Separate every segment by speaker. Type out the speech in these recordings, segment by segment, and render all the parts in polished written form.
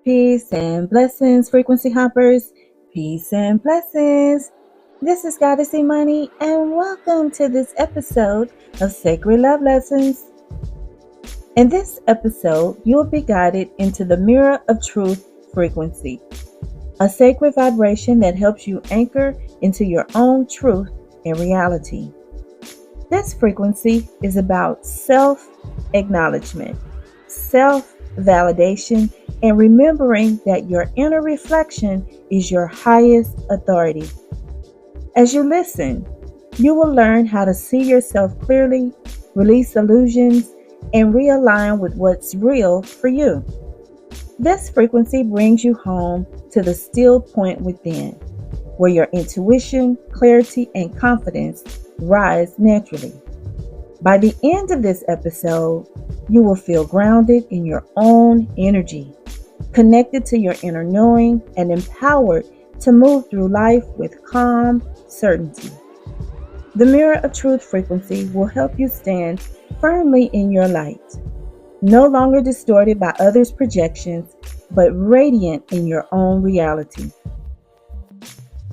Speaker 1: Peace and blessings, frequency hoppers. Peace and blessings. This is Goddess Imani, and welcome to this episode of Sacred Love Lessons. In this episode, you'll be guided into the Mirror of Truth frequency, a sacred vibration that helps you anchor into your own truth and reality. This frequency is about self-acknowledgement, self-validation, and remembering that your inner reflection is your highest authority. As you listen, you will learn how to see yourself clearly, release illusions, and realign with what's real for you. This frequency brings you home to the still point within, where your intuition, clarity, and confidence rise naturally. By the end of this episode, you will feel grounded in your own energy, connected to your inner knowing, and empowered to move through life with calm certainty. The Mirror of Truth frequency will help you stand firmly in your light, no longer distorted by others' projections, but radiant in your own reality.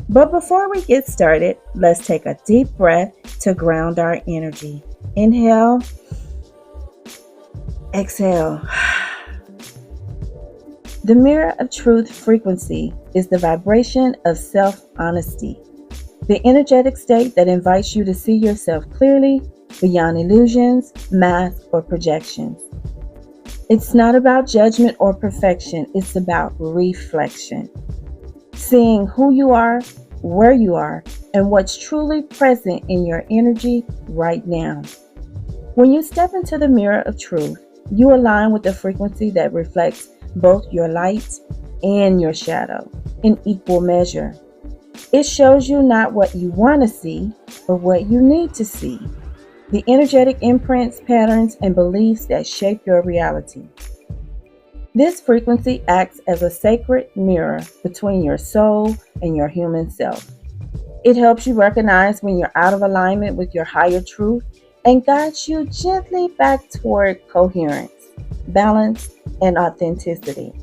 Speaker 1: But before we get started, let's take a deep breath to ground our energy. Inhale, exhale. The Mirror of Truth frequency is the vibration of self-honesty, the energetic state that invites you to see yourself clearly beyond illusions, masks, or projections. It's not about judgment or perfection, it's about reflection. Seeing who you are, where you are, and what's truly present in your energy right now. When you step into the Mirror of Truth, you align with the frequency that reflects both your light and your shadow in equal measure. It shows you not what you want to see, but what you need to see. The energetic imprints, patterns, and beliefs that shape your reality. This frequency acts as a sacred mirror between your soul and your human self. It helps you recognize when you're out of alignment with your higher truth and guides you gently back toward coherence, balance, and authenticity.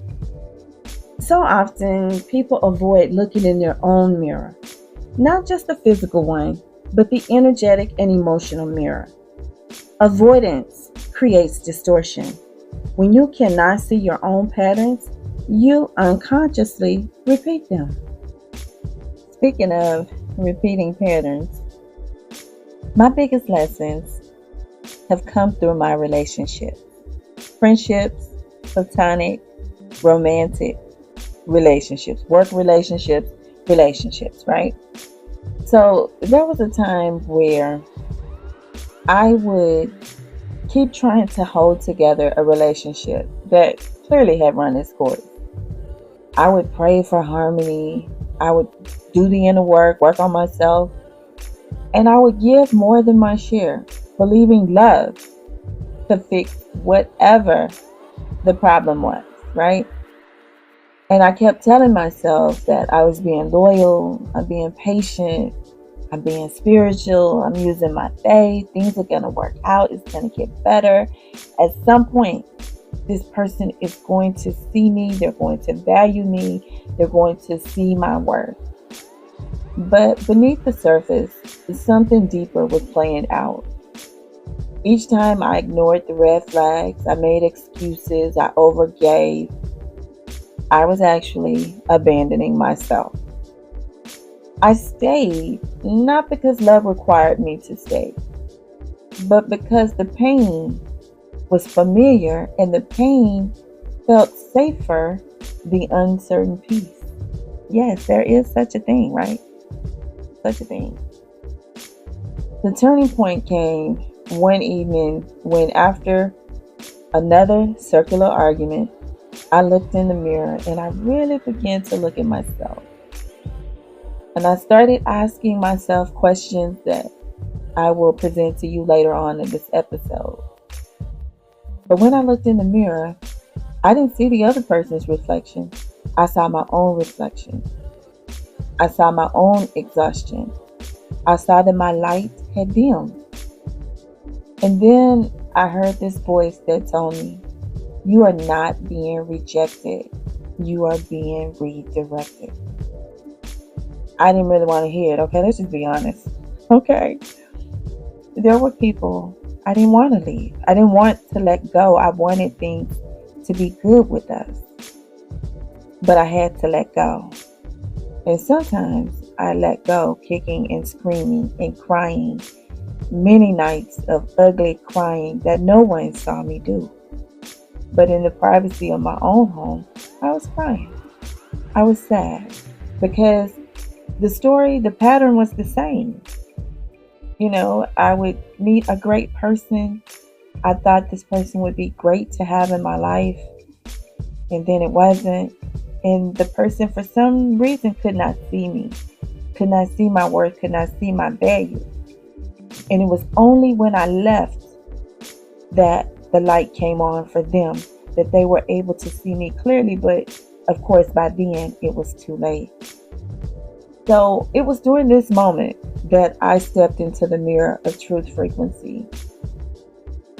Speaker 1: So often, people avoid looking in their own mirror, not just the physical one, but the energetic and emotional mirror. Avoidance creates distortion. When you cannot see your own patterns, you unconsciously repeat them. Speaking of repeating patterns, my biggest lessons have come through my relationships, friendships, platonic, romantic relationships, work relationships, right? So there was a time where I would keep trying to hold together a relationship that clearly had run its course. I would pray for harmony. I would do the inner work on myself, and I would give more than my share, believing love to fix whatever the problem was, right? And I kept telling myself that I was being loyal, I'm being patient, I'm being spiritual, I'm using my faith, things are going to work out, it's going to get better. At some point, this person is going to see me, they're going to value me, they're going to see my worth. But beneath the surface, something deeper was playing out. Each time I ignored the red flags, I made excuses, I overgave. I was actually abandoning myself. I stayed not because love required me to stay, but because the pain was familiar and the pain felt safer than uncertain peace. Yes, there is such a thing, right? Such a thing. The turning point came one evening when, after another circular argument, I looked in the mirror and I really began to look at myself. And I started asking myself questions that I will present to you later on in this episode. But when I looked in the mirror, I didn't see the other person's reflection. I saw my own reflection. I saw my own exhaustion. I saw that my light had dimmed. And then I heard this voice that told me, "You are not being rejected. You are being redirected. I didn't really want to hear it. Okay, let's just be honest. Okay. There were people I didn't want to leave. I didn't want to let go. I wanted things to be good with us. But I had to let go. And sometimes I let go, kicking and screaming and crying. Many nights of ugly crying that no one saw me do. But in the privacy of my own home, I was crying. I was sad because the pattern was the same. I would meet a great person. I thought this person would be great to have in my life, and then it wasn't. And the person, for some reason, could not see me, could not see my worth, could not see my value. And it was only when I left that the light came on for them, that they were able to see me clearly. But of course, by then, it was too late. So it was during this moment that I stepped into the mirror of truth frequency.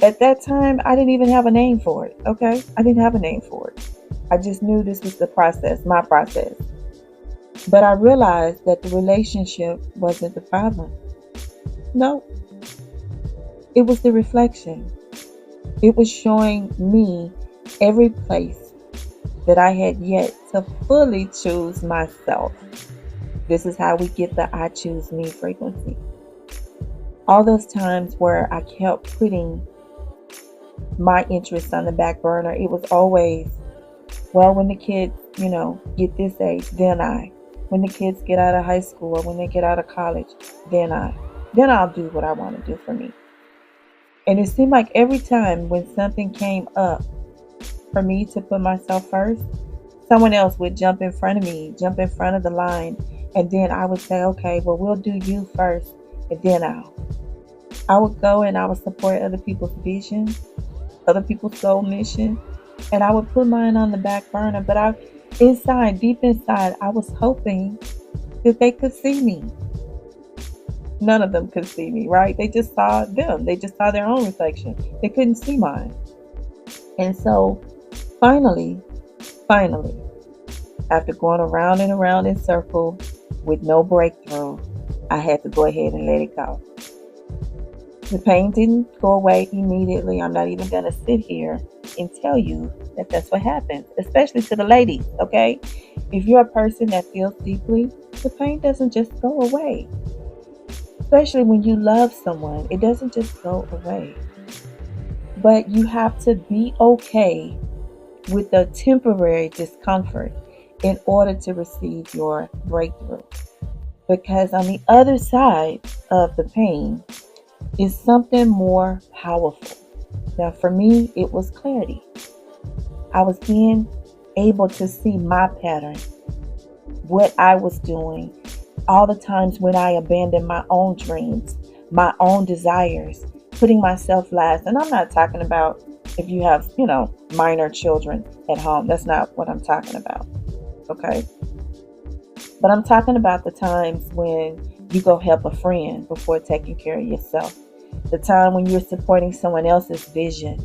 Speaker 1: At that time, I didn't even have a name for it, okay? I didn't have a name for it. I just knew this was the process, my process. But I realized that the relationship wasn't the problem. No, it was the reflection. It was showing me every place that I had yet to fully choose myself. This is how we get the I choose me frequency. All those times where I kept putting my interests on the back burner, it was always, well, when the kids, get this age, then when the kids get out of high school or when they get out of college, then I'll do what I want to do for me. And it seemed like every time when something came up for me to put myself first, someone else would jump in front of me, jump in front of the line. And then I would say, okay, well, we'll do you first, and then I would go and I would support other people's vision, other people's soul mission, and I would put mine on the back burner. But deep inside, I was hoping that they could see me. None of them could see me, right? They just saw them. They just saw their own reflection. They couldn't see mine. And so finally, after going around and around in circles with no breakthrough, I had to go ahead and let it go. The pain didn't go away immediately. I'm not even going to sit here and tell you that that's what happens, especially to the ladies, okay? If you're a person that feels deeply, the pain doesn't just go away. Especially when you love someone, it doesn't just go away. But you have to be okay with the temporary discomfort in order to receive your breakthrough. Because on the other side of the pain is something more powerful. Now, for me, it was clarity. I was being able to see my pattern, what I was doing, all the times when I abandoned my own dreams, my own desires, putting myself last. And I'm not talking about if you have, minor children at home. That's not what I'm talking about. Okay. But I'm talking about the times when you go help a friend before taking care of yourself. The time when you're supporting someone else's vision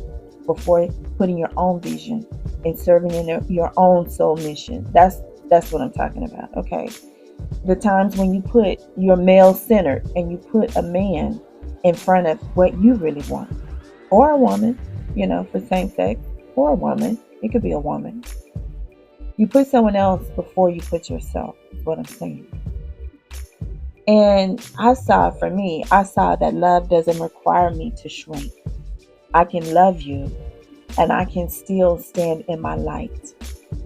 Speaker 1: before putting your own vision and serving in your own soul mission. That's what I'm talking about. Okay. The times when you put your male centered and you put a man in front of what you really want, or a woman, for same sex, or a woman. It could be a woman. You put someone else before you put yourself, is what I'm saying. And I saw that love doesn't require me to shrink. I can love you and I can still stand in my light,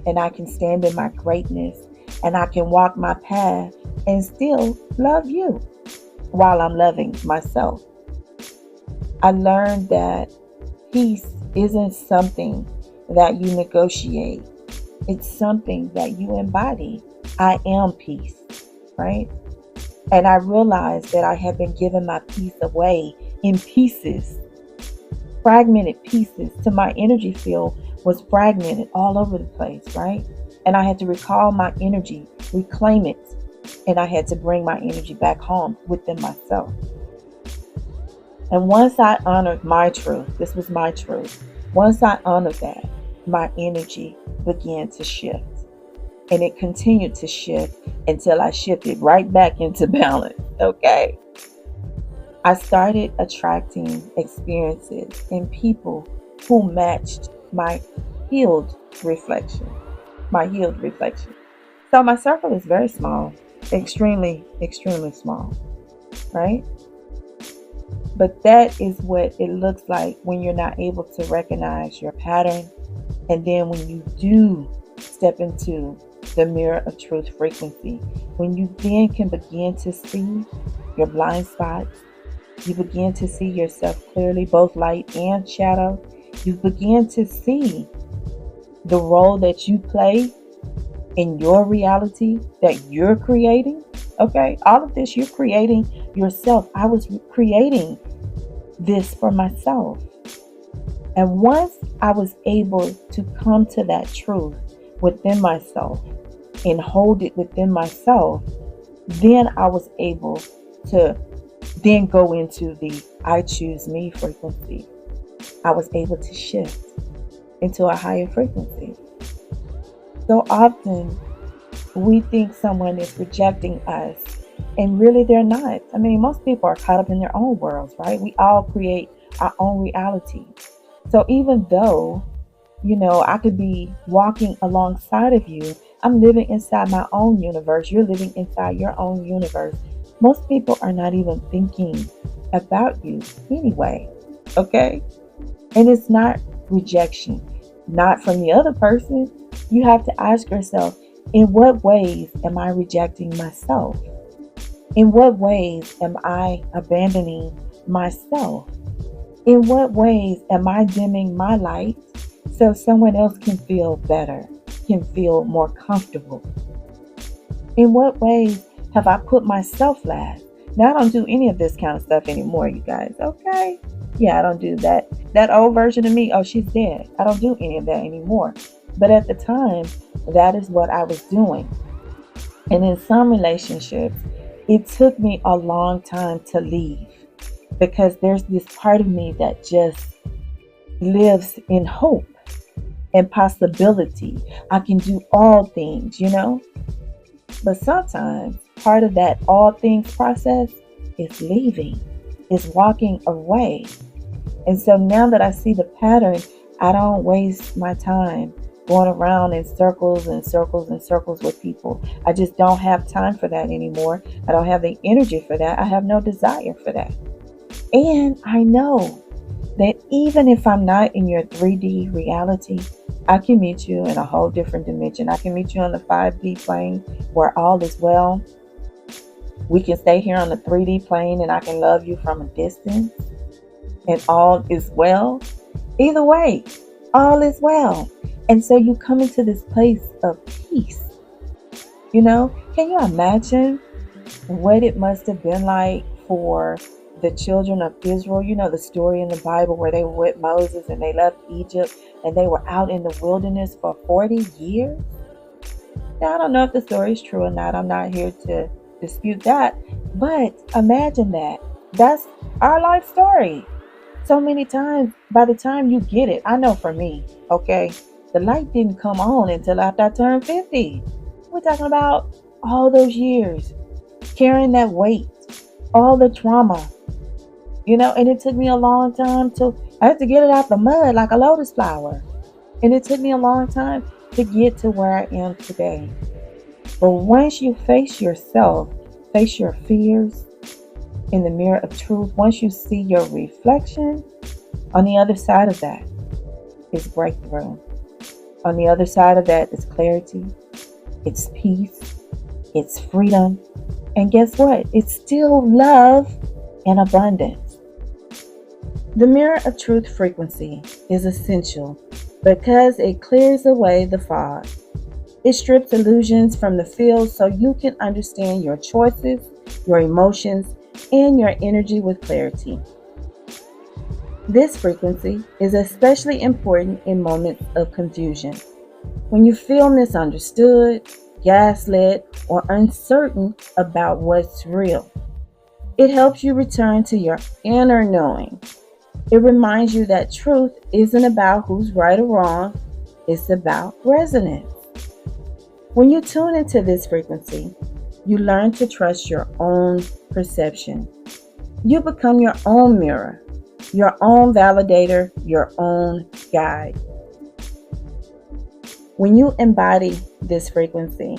Speaker 1: and I can stand in my greatness, and I can walk my path and still love you while I'm loving myself. I learned that peace isn't something that you negotiate. It's something that you embody. I am peace, right? And I realized that I had been giving my peace away in pieces, fragmented pieces. So my energy field was fragmented all over the place, right? And I had to recall my energy, reclaim it. And I had to bring my energy back home within myself. And once I honored my truth, this was my truth. Once I honored that, my energy began to shift. And it continued to shift until I shifted right back into balance. Okay. I started attracting experiences and people who matched healed reflection, my healed reflection. So my circle is very small, extremely, extremely small, right? But that is what it looks like when you're not able to recognize your pattern. And then when you do step into the mirror of truth frequency, when you then can begin to see your blind spots, you begin to see yourself clearly, both light and shadow. You begin to see the role that you play in your reality that you're creating. Okay, all of this you're creating yourself. I was creating this for myself. And once I was able to come to that truth within myself and hold it within myself, then I was able to then go into the I choose me frequency. I was able to shift into a higher frequency. So often we think someone is rejecting us, and really they're not. I mean, most people are caught up in their own worlds, right? We all create our own reality. So even though, I could be walking alongside of you, I'm living inside my own universe. You're living inside your own universe. Most people are not even thinking about you anyway. Okay? And it's not rejection, not from the other person. You have to ask yourself, in what ways am I rejecting myself? In what ways am I abandoning myself? In what ways am I dimming my light so someone else can feel better, can feel more comfortable? In what ways have I put myself last? Now, I don't do any of this kind of stuff anymore, you guys. Okay? Yeah, I don't do that. That old version of me, oh, she's dead. I don't do any of that anymore. But at the time, that is what I was doing. And in some relationships, it took me a long time to leave because there's this part of me that just lives in hope and possibility. I can do all things, But sometimes part of that all things process is leaving, is walking away. And so now that I see the pattern, I don't waste my time going around in circles and circles and circles with people. I just don't have time for that anymore. I don't have the energy for that. I have no desire for that. And I know that even if I'm not in your 3D reality, I can meet you in a whole different dimension. I can meet you on the 5D plane where all is well. We can stay here on the 3D plane and I can love you from a distance and all is well. Either way, all is well. And so you come into this place of peace. Can you imagine what it must have been like for the children of Israel? The story in the Bible where they were with Moses and they left Egypt and they were out in the wilderness for 40 years. Now, I don't know if the story is true or not. I'm not here to dispute that. But imagine that. That's our life story. So many times, by the time you get it, I know for me, okay, the light didn't come on until after I turned 50. We're talking about all those years, carrying that weight, all the trauma, and it took me a long time I had to get it out the mud like a lotus flower. And it took me a long time to get to where I am today. But once you face yourself, face your fears in the mirror of truth, once you see your reflection, on the other side of that is breakthrough. On the other side of that is clarity, it's peace, it's freedom, and guess what? It's still love and abundance. The mirror of truth frequency is essential because it clears away the fog. It strips illusions from the field so you can understand your choices, your emotions, and your energy with clarity. This frequency is especially important in moments of confusion. When you feel misunderstood, gaslit, or uncertain about what's real, it helps you return to your inner knowing. It reminds you that truth isn't about who's right or wrong, it's about resonance. When you tune into this frequency, you learn to trust your own perception. You become your own mirror, your own validator, your own guide. When you embody this frequency,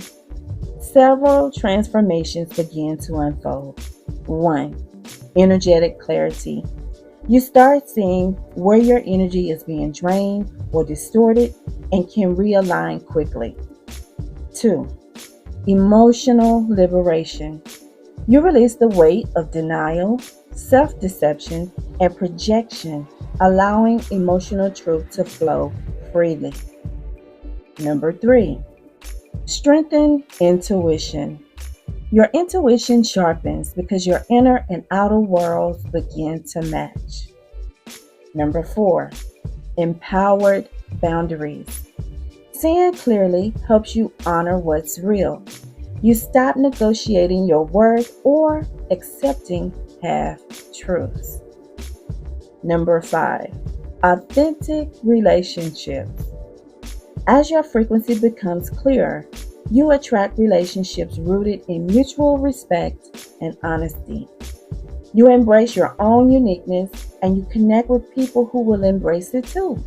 Speaker 1: several transformations begin to unfold. 1. Energetic clarity. You start seeing where your energy is being drained or distorted and can realign quickly. 2. Emotional liberation. You release the weight of denial, self-deception, and projection, allowing emotional truth to flow freely. Number 3. Strengthen intuition. Your intuition sharpens because your inner and outer worlds begin to match. Number 4. Empowered boundaries. Seeing clearly helps you honor what's real. You stop negotiating your worth or accepting half-truths. Number 5. Authentic relationships. As your frequency becomes clearer, you attract relationships rooted in mutual respect and honesty. You embrace your own uniqueness and you connect with people who will embrace it too.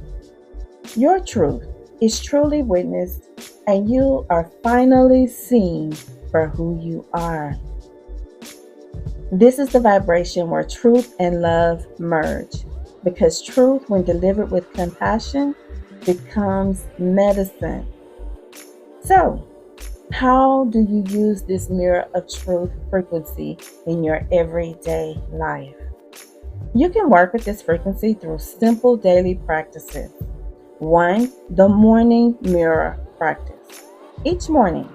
Speaker 1: Your truth is truly witnessed and you are finally seen for who you are. This is the vibration where truth and love merge, because truth, when delivered with compassion, becomes medicine. So, how do you use this mirror of truth frequency in your everyday life? You can work with this frequency through simple daily practices. 1. The morning mirror practice. Each morning,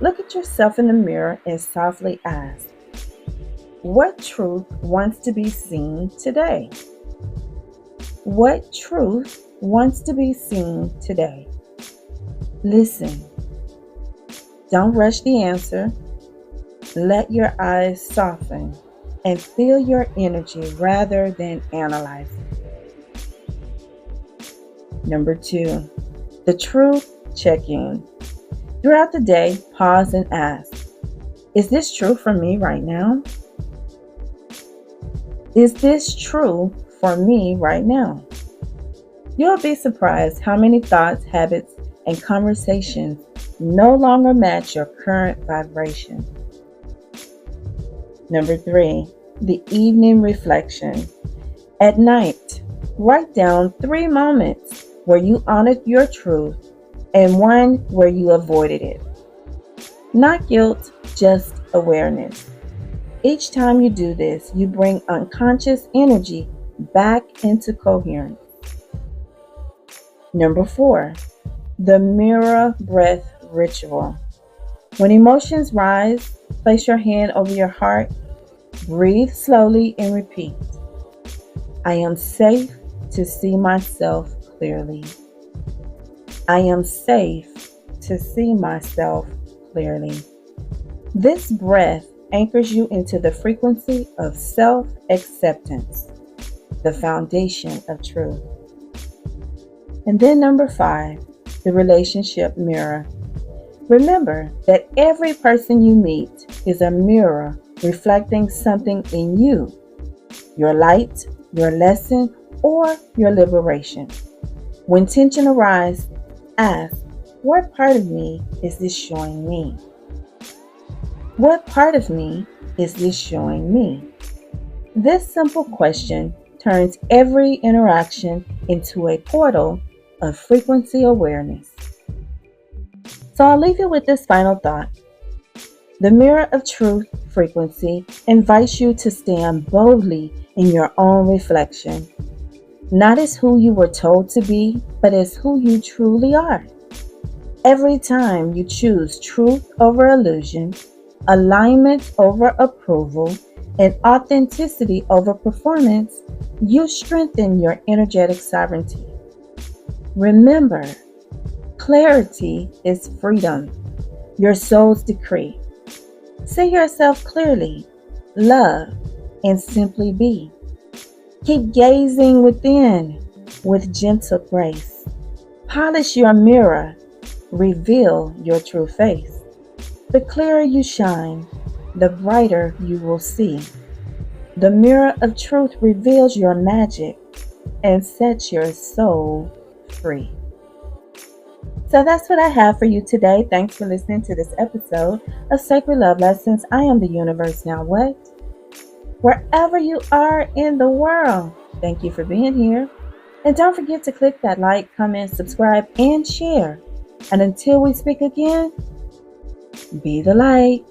Speaker 1: look at yourself in the mirror and softly ask, what truth wants to be seen today? What truth wants to be seen today? Listen. Don't rush the answer. Let your eyes soften and feel your energy rather than analyze it. Number 2, the truth check-in. Throughout the day, pause and ask, is this true for me right now? Is this true for me right now? You'll be surprised how many thoughts, habits, and conversations no longer match your current vibration. Number 3, the evening reflection. At night, write down 3 moments where you honored your truth and 1 where you avoided it. Not guilt, just awareness. Each time you do this, you bring unconscious energy back into coherence. Number 4, the mirror breath ritual. When emotions rise, place your hand over your heart, breathe slowly and repeat, I am safe to see myself clearly. I am safe to see myself clearly. This breath anchors you into the frequency of self-acceptance, the foundation of truth. And then number 5, the relationship mirror. Remember that every person you meet is a mirror reflecting something in you, your light, your lesson, or your liberation. When tension arises, ask, what part of me is this showing me? What part of me is this showing me? This simple question turns every interaction into a portal of frequency awareness. So I'll leave you with this final thought. The mirror of truth frequency invites you to stand boldly in your own reflection, not as who you were told to be, but as who you truly are. Every time you choose truth over illusion, alignment over approval, and authenticity over performance, you strengthen your energetic sovereignty. Remember, clarity is freedom, your soul's decree. See yourself clearly, love, and simply be. Keep gazing within with gentle grace. Polish your mirror reveal your true face. The clearer you shine, the brighter you will see. The mirror of truth reveals your magic and sets your soul free. So that's what I have for you today. Thanks for listening to this episode of Sacred Love Lessons. I am the universe. Now what? Wherever you are in the world, thank you for being here. And don't forget to click that like, comment, subscribe, and share. And until we speak again, be the light.